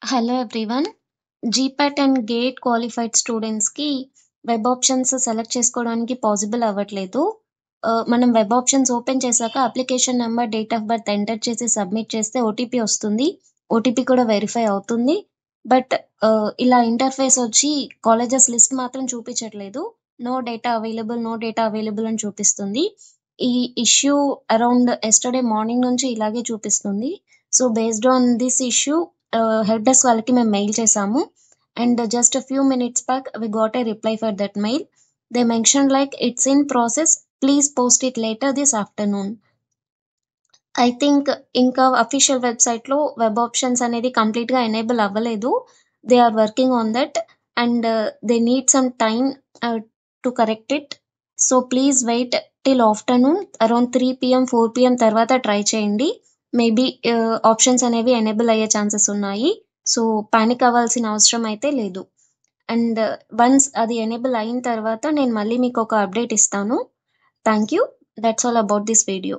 Hello everyone. GPAT and GATE qualified స్టూడెంట్స్కి web options select చేసుకోవడానికి possible అవ్వట్లేదు. మనం వెబ్ ఆప్షన్స్ ఓపెన్ చేశాక application number, date of birth enter చేసి submit చేస్తే ఓటీపీ వస్తుంది. ఓటీపీ కూడా వెరిఫై అవుతుంది. బట్ ఇలా ఇంటర్ఫేస్ వచ్చి కాలేజెస్ లిస్ట్ మాత్రం చూపించట్లేదు. No data available, no data available అని చూపిస్తుంది. ఈ ఇష్యూ అరౌండ్ ఎస్టర్డే మార్నింగ్ నుంచి ఇలాగే చూపిస్తుంది. So based on this issue help desk వాళ్ళకి మేము మెయిల్ చేసాము. And just few minutes back we got a reply for that mail. They mention like it's in process, please post it later this afternoon. I think ఇంకా official వెబ్సైట్లో web options అనేది కంప్లీట్గా enable అవ్వలేదు. They are working on that and they need some time to correct it. So please wait till afternoon around 3 PM 4 PM తర్వాత try చేయండి. Maybe options అనేవి enable అయ్యే chances ఉన్నాయి. సో పానిక్ అవ్వాల్సిన అవసరం అయితే లేదు. అండ్ వన్స్ అది ఎనేబుల్ అయిన తర్వాత నేను మళ్ళీ మీకు ఒక అప్డేట్ ఇస్తాను. Thank you. That's all about this video.